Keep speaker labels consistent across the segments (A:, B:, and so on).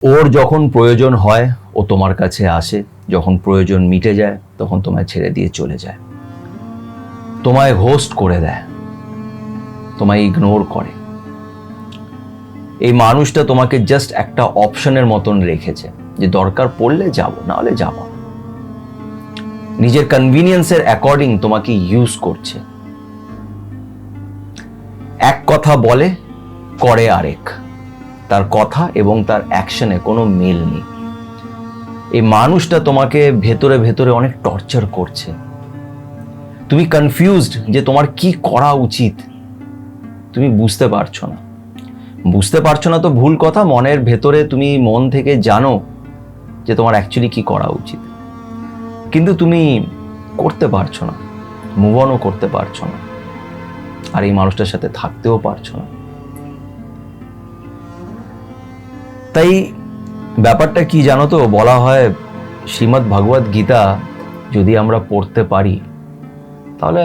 A: ওর যখন প্রয়োজন হয় ও তোমার কাছে আসে, যখন প্রয়োজন মিটে যায় তখন তোমায় ছেড়ে দিয়ে চলে যায়, তোমায় ঘোস্ট করে দেয়, তোমায় ইগনোর করে। এই মানুষটা তোমাকে জাস্ট একটা অপশনের মতন রেখেছে যে দরকার পড়লে যাব, না হলে যাব না। নিজের কনভিনিয়েন্সের অ্যাকর্ডিং তোমাকে ইউজ করছে। এক কথা বলে, করে আরেক। তার কথা এবং তার অ্যাকশনে কোনো মিল নেই। এই মানুষটা তোমাকে ভেতরে ভেতরে অনেক টর্চার করছে। তুমি কনফিউজড যে তোমার কি করা উচিত, তুমি বুঝতে পারছো না। বুঝতে পারছো না তো ভুল কথা, মনের ভেতরে তুমি মন থেকে জানো যে তোমার অ্যাকচুয়ালি কি করা উচিত, কিন্তু তুমি করতে পারছো না, মুভ অনও করতে পারছো না, আর এই মানুষটার সাথে থাকতেও পারছো না। তাই ব্যাপারটা কি জানো তো, বলা হয় শ্রীমদ্ ভগবদ গীতা যদি আমরা পড়তে পারি তাহলে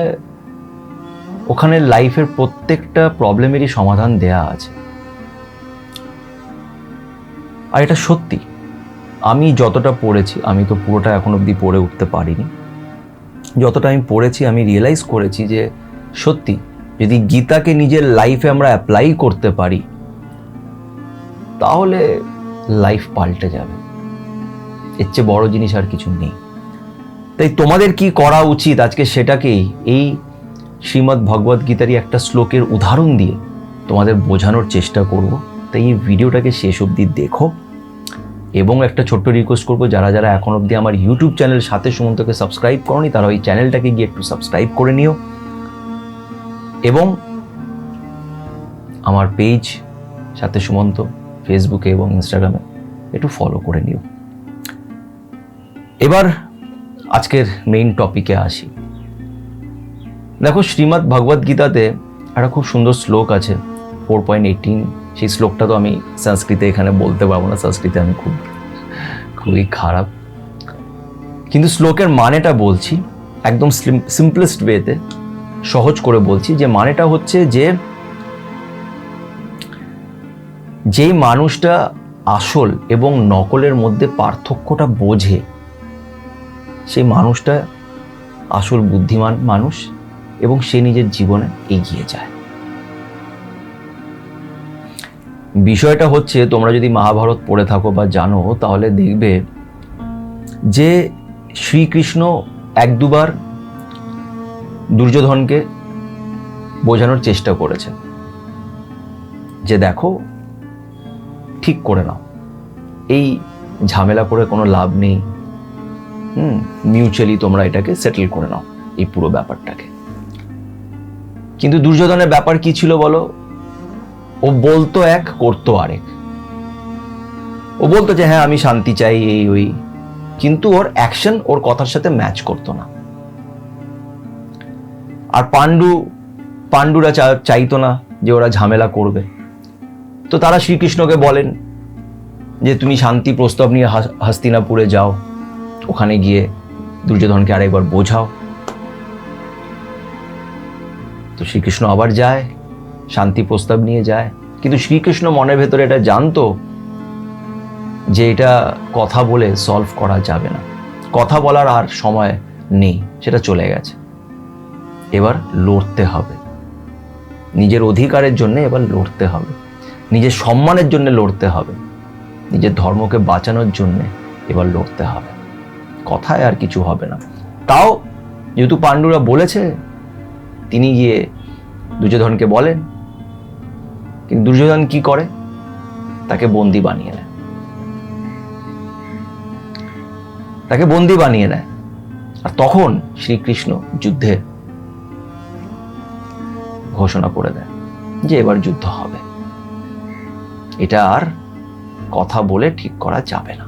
A: ওখানে লাইফের প্রত্যেকটা প্রবলেমেরই সমাধান দেয়া আছে। আর এটা সত্যি, আমি যতটা পড়েছি, আমি তো পুরোটা এখন অবধি পড়ে উঠতে পারিনি, যতটা আমি পড়েছি আমি রিয়েলাইজ করেছি যে সত্যি যদি গীতাকে নিজের লাইফে আমরা অ্যাপ্লাই করতে পারি তাহলে লাইফ পাল্টে যাবে। এর চেয়ে বড় জিনিস আর কিছু নেই। তাই তোমাদের কি করা উচিত আজকে সেটাকেই এই শ্রীমদ্ ভগবদ গীতারই একটা শ্লোকের উদাহরণ দিয়ে তোমাদের বোঝানোর চেষ্টা করব। তাই এই ভিডিওটাকে শেষ অবধি দেখো, এবং একটা ছোট্ট রিকোয়েস্ট করবো, যারা যারা এখন অবধি আমার ইউটিউব চ্যানেল সাথে সুমন্তকে সাবস্ক্রাইব করনি তারা ওই চ্যানেলটাকে গিয়ে একটু সাবস্ক্রাইব করে নিও, এবং আমার পেজ সাথে সুমন্ত ফেসবুকে এবং ইনস্টাগ্রামে একটু ফলো করে নিও। এবার আজকের মেইন টপিকে আসি। দেখো, শ্রীমদ্ ভগবদ গীতাতে একটা খুব সুন্দর শ্লোক আছে 4.18। সেই শ্লোকটা তো আমি সংস্কৃতে এখানে বলতে পারবো না, সংস্কৃতে আমি খুবই খারাপ, কিন্তু শ্লোকের মানেটা বলছি একদম সিম্পলেস্ট ওয়েতে, সহজ করে বলছি। যে মানেটা হচ্ছে যে যেই মানুষটা আসল এবং নকলের মধ্যে পার্থক্যটা বোঝে, সেই মানুষটা আসল বুদ্ধিমান মানুষ এবং সে নিজের জীবনে এগিয়ে যায়। বিষয়টা হচ্ছে, তোমরা যদি মহাভারত পড়ে থাকো বা জানো তাহলে দেখবে যে শ্রীকৃষ্ণ এক দুবার দুর্যোধনকে বোঝানোর চেষ্টা করেছে যে দেখো, ঠিক করে নাও, এই ঝামেলা করে কোনো লাভ নেই, মিউচুয়ালি তোমরা এটাকে সেটেল করে নাও এই পুরো ব্যাপারটাকে। কিন্তু দুর্যোধনের ব্যাপার কি ছিল বলো? ও বলতো এক, করতো আরেক। ও বলতো যে হ্যাঁ আমি শান্তি চাই, এই ওই, কিন্তু ওর অ্যাকশন ওর কথার সাথে ম্যাচ করতো না। আর পাণ্ডুরা চাইতো না যে ওরা ঝামেলা করবে, তো তারা শ্রীকৃষ্ণকে বলেন যে তুমি শান্তি প্রস্তাব নিয়ে হস্তিনাপুরে যাও, ওখানে গিয়ে দুর্যোধনকে আরেকবার বোঝাও। তো শ্রীকৃষ্ণ আবার যায়, শান্তি প্রস্তাব নিয়ে যায়, কিন্তু শ্রীকৃষ্ণ মনের ভেতরে এটা জানতো যে এটা কথা বলে সলভ করা যাবে না, কথা বলার আর সময় নেই, সেটা চলে গেছে। এবার লড়তে হবে, নিজের অধিকারের জন্য এবার লড়তে হবে, নিজের সম্মানের জন্য লড়তে হবে, নিজের ধর্মকে বাঁচানোর জন্য এবার লড়তে হবে। কথায় আর কিছু হবে না। তাও যেহেতু পাণ্ডুরা বলেছে, তিনি গিয়ে দুর্যোধনকে বলেন, কিন্তু দুর্যোধন কি করে? তাকে বন্দি বানিয়ে নেয়, আর তখন শ্রীকৃষ্ণ যুদ্ধের ঘোষণা করে দেয় যে এবার যুদ্ধ হবে, এটা আর কথা বলে ঠিক করা যাবে না।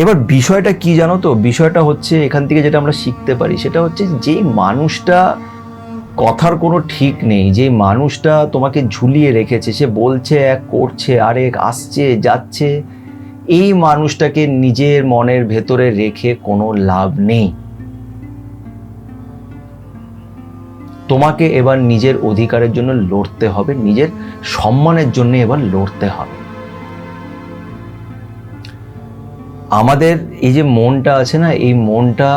A: এবার বিষয়টা কি জানো তো? বিষয়টা হচ্ছে এখান থেকে যেটা আমরা শিখতে পারি সেটা হচ্ছে, যে মানুষটা কথার কোনো ঠিক নেই, যে মানুষটা তোমাকে ঝুলিয়ে রেখেছে, সে বলছে এক, করছে আরেক, আসছে যাচ্ছে, এই মানুষটাকে নিজের মনের ভেতরে রেখে কোনো লাভ নেই। তোমাকে এবার নিজের অধিকারের জন্য লড়তে হবে, নিজের সম্মানের জন্য এবার লড়তে হবে। আমাদের এই যে মনটা আছে না, এই মনটা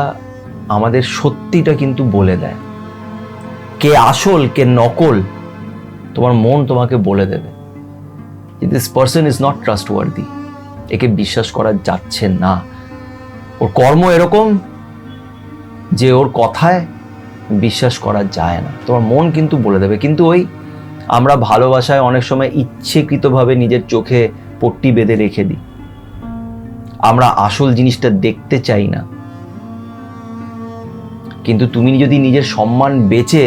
A: আমাদের সত্যিটা কিন্তু বলে দেয়। কে আসল কে নকল তোমার মন তোমাকে বলে দেবে। This person is not trustworthy, একে বিশ্বাস করা যাচ্ছে না, ওর কর্ম এরকম যে ওর কথায় বিশ্বাস করা যায় না। তোমার মন কিন্তু বলে দেবে। কিন্তু ওই আমরা ভালোবাসায় অনেক সময় ইচ্ছেকৃতভাবে নিজের চোখে পট্টি বেঁধে রেখে দিই। আমরা আসল জিনিসটা দেখতে চাই না। কিন্তু তুমি যদি নিজের সম্মান বেচে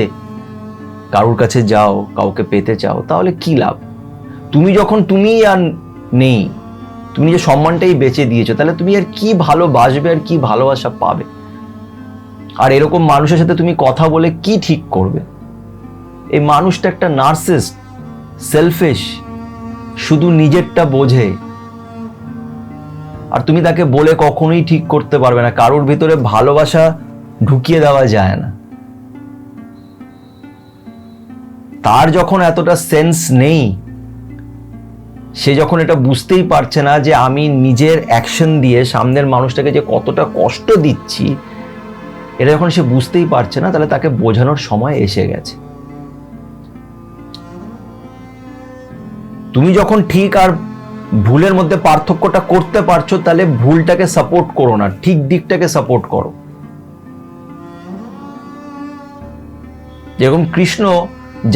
A: কারোর কাছে যাও, কাউকে পেতে চাও, তাহলে কি লাভ? তুমি যখন তুমি আর নেই, তুমি নিজের সম্মানটাই বেচে দিয়েছো, তাহলে তুমি আর কি ভালোবাসবে আর কি ভালোবাসা পাবে? আর এরকম মানুষের সাথে তুমি কথা বলে কি ঠিক করবে? এই মানুষটা একটা নার্সিস্ট, সেলফিশ, শুধু নিজেরটা বোঝে। আর তুমি তাকে বলে কখনোই ঠিক করতে পারবে না। কারোর ভিতরে ভালোবাসা ঢুকিয়ে দেওয়া যায় না। তার যখন এতটা সেন্স নেই, সে যখন এটা বুঝতেই পারছে না যে আমি নিজের অ্যাকশন দিয়ে সামনের মানুষটাকে যে কতটা কষ্ট দিচ্ছি, এটা যখন সে বুঝতেই পারছে না, তাহলে তাকে বোঝানোর সময় এসে গেছে। তুমি যখন ঠিক আর ভুলের মধ্যে পার্থক্যটা করতে পারছো, তাহলে ভুলটাকে সাপোর্ট করো না, ঠিক দিকটাকে সাপোর্ট করো। যেরকম কৃষ্ণ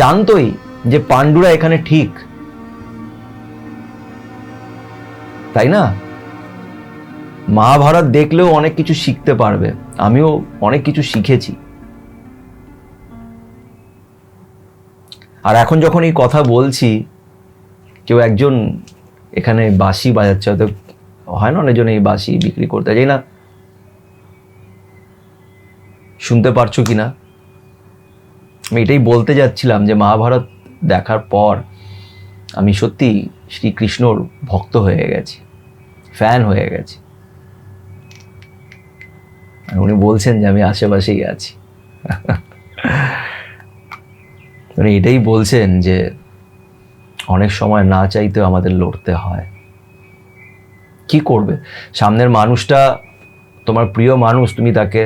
A: জানতোই যে পাণ্ডুরা এখানে ঠিক, তাই না? মহাভারত দেখলেও অনেক কিছু শিখতে পারবে। আমিও অনেক কিছু শিখেছি। আর এখন যখন এই কথা বলছি, কেউ একজন এখানে বাঁশি বাজাচ্ছে, হয়তো হয় না অনেকজন এই বাঁশি বিক্রি করতে, যাই না শুনতে পারছো কিনা। আমি এটাই বলতে যাচ্ছিলাম যে মহাভারত দেখার পর আমি সত্যি শ্রীকৃষ্ণর ভক্ত হয়ে গেছি, ফ্যান হয়ে গেছি। আর উনি বলছেন যে আমি আশেপাশেই আছি। উনি এটাই বলছেন যে অনেক সময় না চাইতেও আমাদের লড়তে হয়। কি করবে? সামনের মানুষটা তোমার প্রিয় মানুষ, তুমি তাকে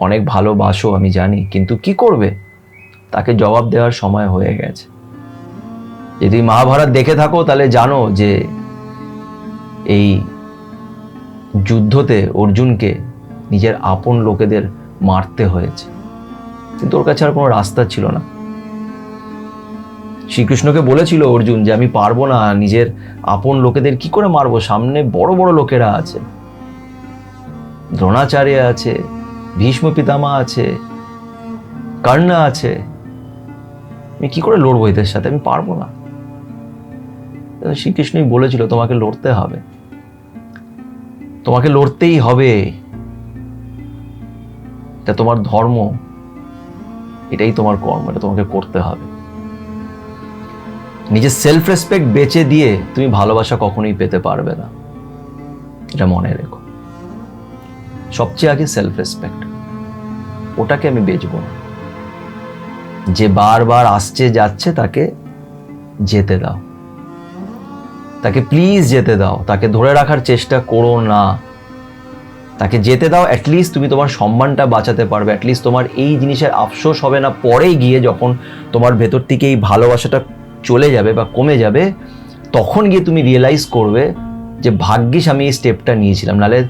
A: অনেক ভালোবাসো আমি জানি, কিন্তু কি করবে? তাকে জবাব দেওয়ার সময় হয়ে গেছে। যদি মহাভারত দেখে থাকো তাহলে জানো যে এই যুদ্ধতে অর্জুনকে নিজের আপন লোকেদের মারতে হয়েছে, কিন্তু ওর কাছে আর কোনো রাস্তা ছিল না। শ্রীকৃষ্ণকে বলেছিল অর্জুন যে আমি পারবো না, নিজের আপন লোকেদের কি করে মারবো? সামনে বড় বড় লোকেরা আছে, দ্রোণাচার্য আছে, ভীষ্ম পিতামহ আছে, কর্ণ আছে, আমি কি করে লড়বো এদের সাথে? আমি পারবো না। শ্রীকৃষ্ণই বলেছিল তোমাকে লড়তে হবে, তোমাকে লড়তেই হবে, এটা তোমার ধর্ম, এটাই তোমার কর্ম, এটা তোমাকে করতে হবে। নিজের সেলফ রেসপেক্ট বেচে দিয়ে তুমি ভালোবাসা কখনোই পেতে পারবে না, এটা মনে রেখো। সবচেয়ে আগে সেলফ রেসপেক্ট, ওটাকে আমি বেচবো না। যে বারবার আসছে যাচ্ছে তাকে যেতে দাও, তাকে প্লিজ যেতে দাও, তাকে ধরে রাখার চেষ্টা করো না, তাকে যেতে দাও। অ্যাটলিস্ট তুমি তোমার সম্মানটা বাঁচাতে পারবে, অ্যাটলিস্ট তোমার এই জিনিসের আফসোস হবে না পরে গিয়ে, যখন তোমার ভেতর থেকে এই ভালোবাসাটা চলে যাবে বা কমে যাবে, তখন গিয়ে তুমি রিয়েলাইজ করবে যে ভাগ্যিস আমি এই স্টেপটা নিয়েছিলাম, নাহলে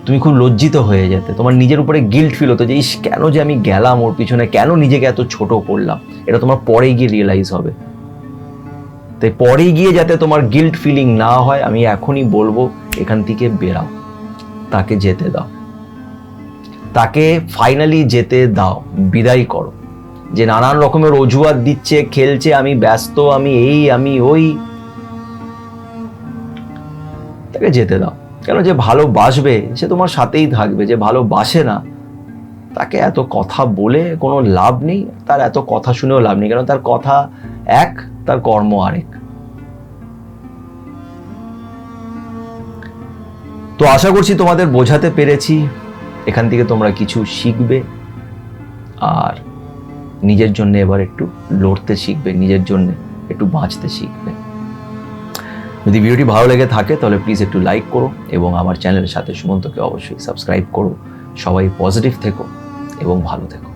A: তুমি খুব লজ্জিত হয়ে যেতে, তোমার নিজের উপরে গিল্ট ফিল হতো যে ইস কেন যে আমি গেলাম ওর পিছনে, কেন নিজেকে এত ছোট করলাম। এটা তোমার পরে গিয়ে রিয়েলাইজ হবে। তাই পরে গিয়ে যাতে তোমার গিল্ট ফিলিং না হয়, আমি এখনই বলবো এখান থেকে বেরাও, তাকে যেতে দাও, তাকে ফাইনালি যেতে দাও, বিদায় করো। যে নানান রকমের অজুহাত দিচ্ছে, খেলছে, আমি ব্যস্ত, আমি এই আমি ওই, তাকে যেতে দাও। কেন? যে ভালোবাসবে সে তোমার সাথেই থাকবে, যে ভালোবাসে না তাকে এত কথা বলে কোনো লাভ নেই, তার এত কথা শুনেও লাভ নেই, কারণ তার কথা এক, তার কর্ম আরেক। তো আশা করছি তোমাদের বোঝাতে পেরেছি, এখান থেকে তোমরা কিছু শিখবে আর নিজের জন্য এবার একটু লড়তে শিখবে, নিজের জন্য একটু বাঁচতে শিখবে। যদি ভিডিওটি ভালো লেগে থাকে তাহলে প্লিজ একটু লাইক করো এবং আমার চ্যানেলের সাথে সুমন্তকে অবশ্যই সাবস্ক্রাইব করো। সবাই পজিটিভ থেকো এবং ভালো থেকো।